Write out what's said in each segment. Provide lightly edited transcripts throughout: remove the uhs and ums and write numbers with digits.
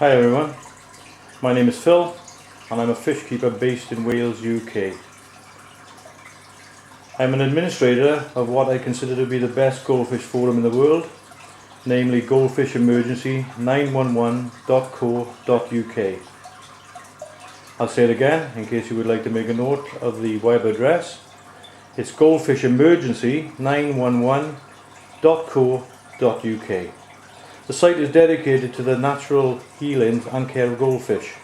Hi everyone, my name is Phil and I'm a fish keeper based in Wales, UK. I'm an administrator of what I consider to be the best goldfish forum in the world, namely Goldfish Emergency 911.co.uk. I'll say it again in case you would like to make a note of the web address. It's Goldfish Emergency 911.co.uk. The site is dedicated to the natural healing and care of goldfish.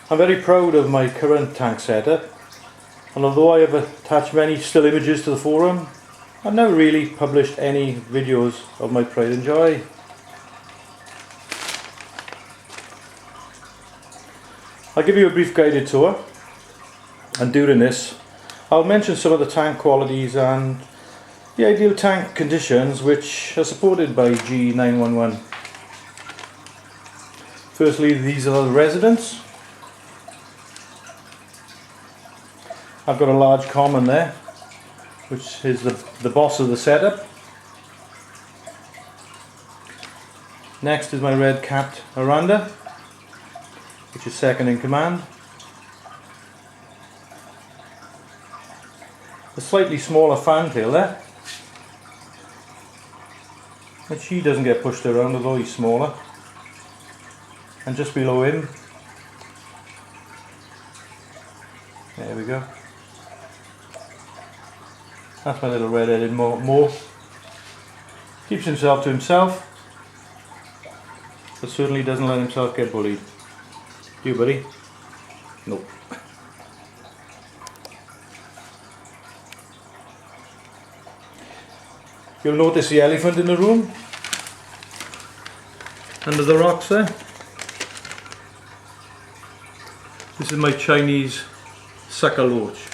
I'm very proud of my current tank setup, and although I have attached many still images to the forum, I've never really published any videos of my pride and joy. I'll give you a brief guided tour, and during this I'll mention some of the tank qualities and the ideal tank conditions which are supported by G911. Firstly, these are the residents. I've got a large common there, which is the boss of the setup. Next is my red capped Aranda, which is second in command. A slightly smaller fantail there, but she doesn't get pushed around although he's smaller. And just below him, there we go, that's my little red-headed Mo. Keeps himself to himself, but certainly doesn't let himself get bullied. Do you, buddy? Nope. You'll notice the elephant in the room, under the rocks there. This is my Chinese sucker loach.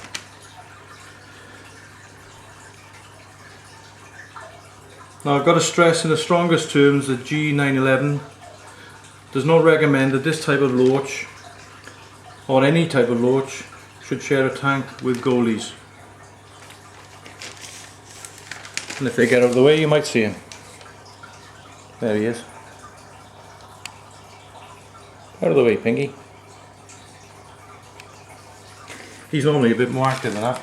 Now I've got to stress in the strongest terms that G911 does not recommend that this type of loach, or any type of loach, should share a tank with goldies. And if they get out of the way, you might see him. There he is. Out of the way, Pinky. He's normally a bit more active than that.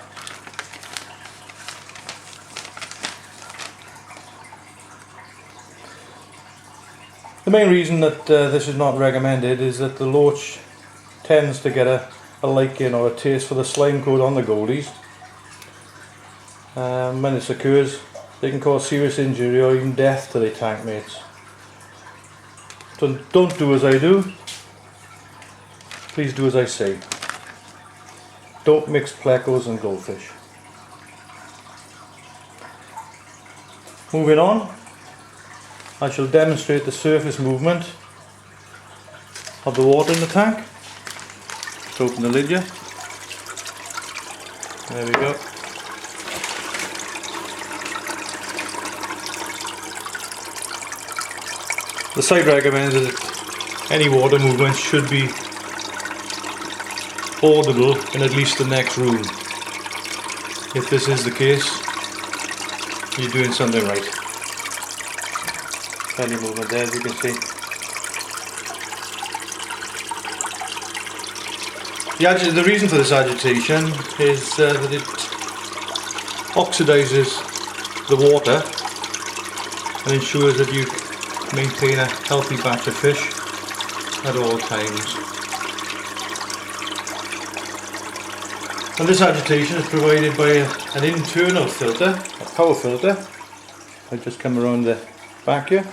The main reason that this is not recommended is that the loach tends to get a liking or a taste for the slime coat on the goldies. When this occurs, they can cause serious injury or even death to their tank mates. So don't do as I do, please do as I say. Don't mix plecos and goldfish. Moving on, I shall demonstrate the surface movement of the water in the tank. Let's open the lid here. There we go. The site recommends that any water movement should be audible in at least the next room. If this is the case, you're doing something right. Plenty of movement there, as you can see. The reason for this agitation is that it oxidizes the water and ensures that you maintain a healthy batch of fish at all times. And this agitation is provided by an internal filter, a power filter. I'll just come around the back here.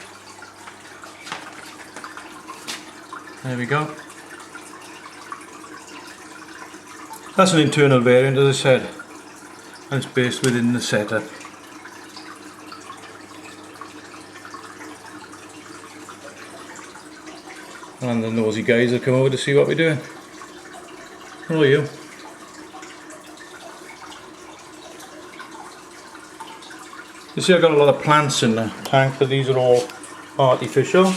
There we go. That's an internal variant, as I said, and it's based within the setup. And the nosy guys will come over to see what we're doing. How are you? You see, I've got a lot of plants in the tank, but these are all artificial.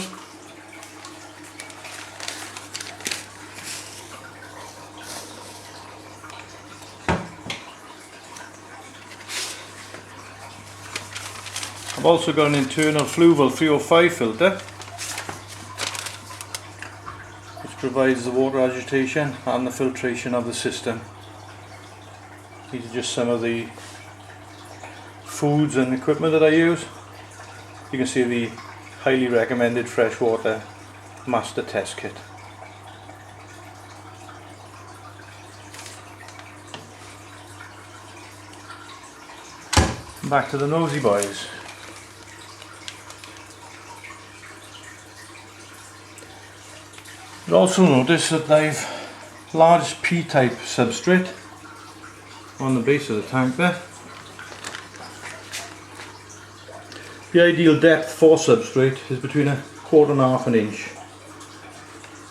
I've also got an internal fluval 305 filter which provides the water agitation and the filtration of the system. These are just some of the foods and equipment that I use. You can see the highly recommended freshwater master test kit. Back to the nosy boys. You'll also notice that I've large P-type substrate on the base of the tank there. The ideal depth for substrate is between 1/4 and 1 inch.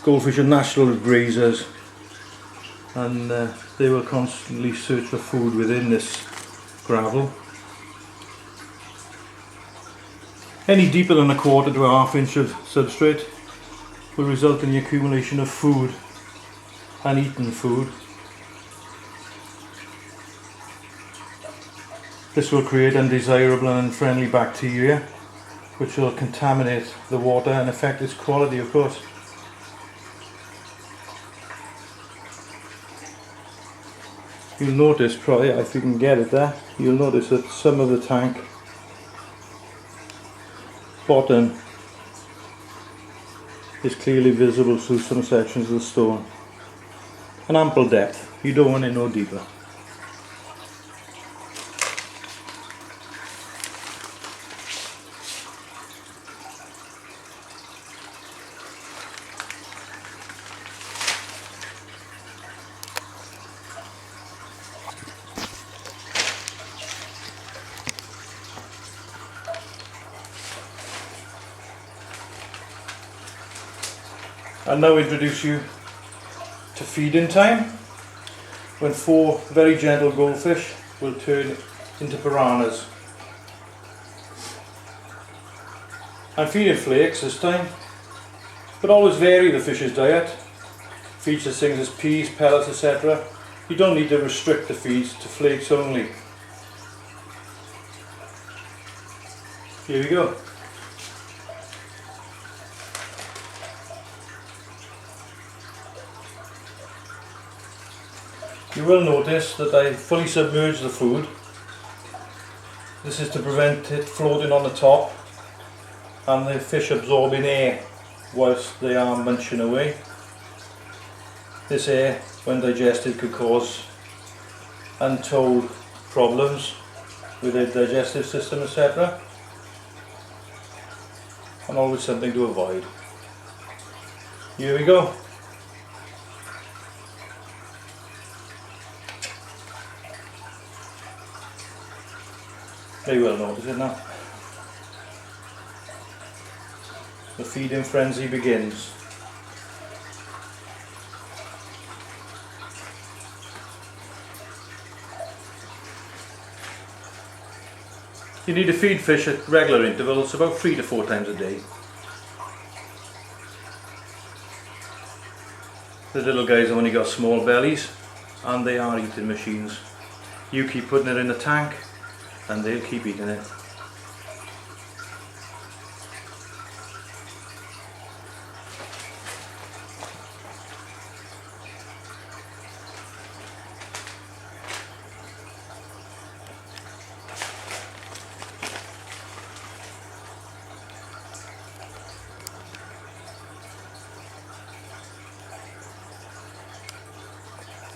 Goldfish are natural grazers, and they will constantly search for food within this gravel. Any deeper than 1/4 to 1/2 inch of substrate will result in the accumulation of food and eaten food. This will create undesirable and unfriendly bacteria which will contaminate the water and affect its quality, of course. You'll notice, probably if you can get it there, you'll notice that some of the tank bottom is clearly visible through some sections of the stone. An ample depth, you don't want it no deeper. I'll now introduce you to feeding time, when 4 very gentle goldfish will turn into piranhas. I'm feeding flakes this time, but always vary the fish's diet. Features things as peas, pellets, etc. You don't need to restrict the feeds to flakes only. Here we go. You will notice that I fully submerge the food. This is to prevent it floating on the top and the fish absorbing air whilst they are munching away. This air, when digested, could cause untold problems with the digestive system, etc. And always something to avoid. Here we go. They will notice it now. The feeding frenzy begins. You need to feed fish at regular intervals, about 3 to 4 times a day. The little guys have only got small bellies and they are eating machines. You keep putting it in the tank and they'll keep eating it.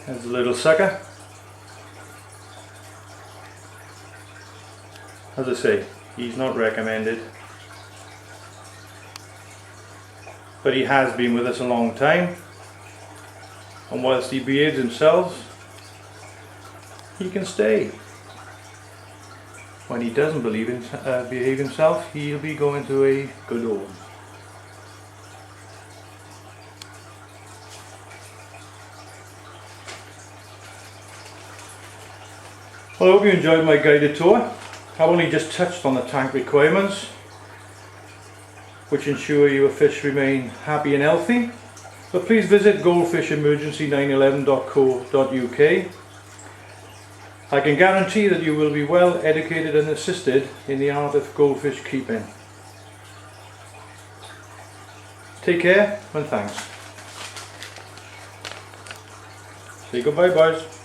There's a little sucker. As I say, he's not recommended, but he has been with us a long time, and whilst he behaves himself, he can stay. When he doesn't behave himself, he'll be going to a good home. Well, I hope you enjoyed my guided tour. I've only just touched on the tank requirements, which ensure your fish remain happy and healthy. But please visit goldfishemergency911.co.uk I can guarantee that you will be well educated and assisted in the art of goldfish keeping. Take care and thanks. Say goodbye, boys.